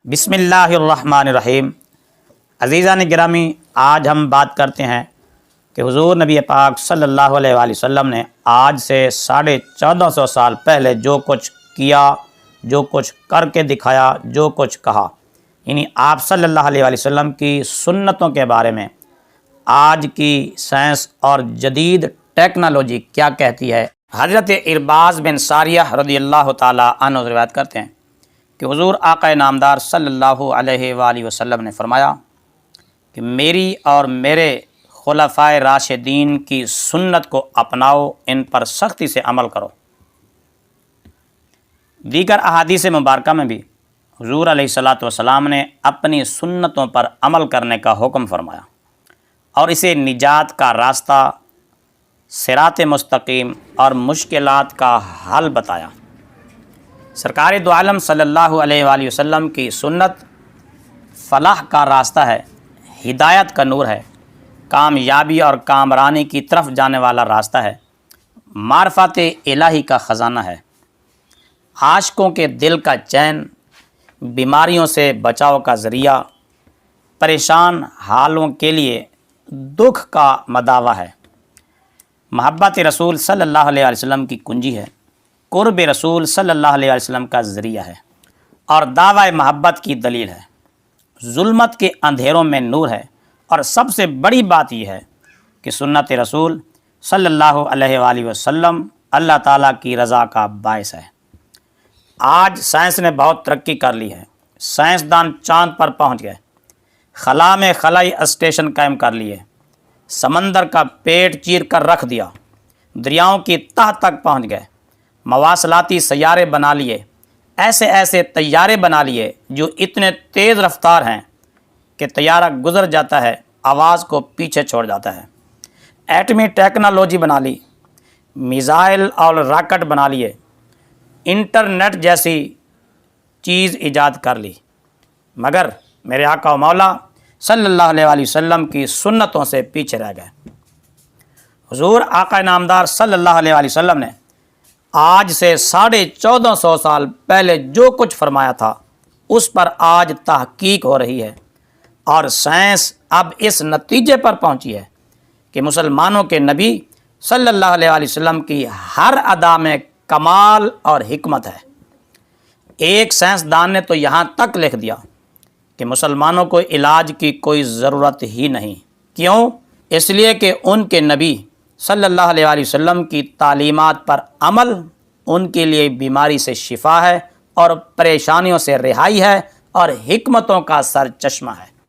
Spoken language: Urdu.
بسم اللہ الرحمن الرحیم۔ عزیزان گرامی، آج ہم بات کرتے ہیں کہ حضور نبی پاک صلی اللہ علیہ وآلہ وسلم نے آج سے 1450 سال پہلے جو کچھ کیا، جو کچھ کر کے دکھایا، جو کچھ کہا، یعنی آپ صلی اللہ علیہ وآلہ وسلم کی سنتوں کے بارے میں آج کی سائنس اور جدید ٹیکنالوجی کیا کہتی ہے۔ حضرت ارباز بن ساریہ رضی اللہ تعالیٰ عنہ روایت کرتے ہیں کہ حضور آقا نامدار صلی اللہ علیہ وآلہ وسلم نے فرمایا کہ میری اور میرے خلفائے راشدین کی سنت کو اپناؤ، ان پر سختی سے عمل کرو۔ دیگر احادیث مبارکہ میں بھی حضور علیہ الصلاۃ والسلام نے اپنی سنتوں پر عمل کرنے کا حکم فرمایا اور اسے نجات کا راستہ، صراط مستقیم اور مشکلات کا حل بتایا۔ سرکار دو عالم صلی اللہ علیہ وآلہ وسلم کی سنت فلاح کا راستہ ہے، ہدایت کا نور ہے، کامیابی اور کامرانی کی طرف جانے والا راستہ ہے، معرفت الہی کا خزانہ ہے، عاشقوں کے دل کا چین، بیماریوں سے بچاؤ کا ذریعہ، پریشان حالوں کے لیے دکھ کا مداوع ہے، محبت رسول صلی اللہ علیہ وسلم کی کنجی ہے، قرب رسول صلی اللہ علیہ وسلم کا ذریعہ ہے اور دعوی محبت کی دلیل ہے، ظلمت کے اندھیروں میں نور ہے، اور سب سے بڑی بات یہ ہے کہ سنت رسول صلی اللہ علیہ وآلہ وسلم اللہ تعالیٰ کی رضا کا باعث ہے۔ آج سائنس نے بہت ترقی کر لی ہے، سائنسدان چاند پر پہنچ گئے، خلا میں خلائی اسٹیشن قائم کر لیے، سمندر کا پیٹ چیر کر رکھ دیا، دریاؤں کی تہ تک پہنچ گئے، مواصلاتی سیارے بنا لیے، ایسے طیارے بنا لیے جو اتنے تیز رفتار ہیں کہ طیارہ گزر جاتا ہے، آواز کو پیچھے چھوڑ جاتا ہے، ایٹمی ٹیکنالوجی بنا لی، میزائل اور راکٹ بنا لیے، انٹرنیٹ جیسی چیز ایجاد کر لی، مگر میرے آقا و مولا صلی اللہ علیہ وآلہ وسلم کی سنتوں سے پیچھے رہ گئے۔ حضور آقا نامدار صلی اللہ علیہ وآلہ وسلم نے آج سے 1450 سال پہلے جو کچھ فرمایا تھا اس پر آج تحقیق ہو رہی ہے، اور سائنس اب اس نتیجے پر پہنچی ہے کہ مسلمانوں کے نبی صلی اللہ علیہ وآلہ وسلم کی ہر ادا میں کمال اور حکمت ہے۔ ایک سائنسدان نے تو یہاں تک لکھ دیا کہ مسلمانوں کو علاج کی کوئی ضرورت ہی نہیں۔ کیوں؟ اس لیے کہ ان کے نبی صلی اللہ علیہ وآلہ وسلم کی تعلیمات پر عمل ان کے لیے بیماری سے شفا ہے، اور پریشانیوں سے رہائی ہے، اور حکمتوں کا سر چشمہ ہے۔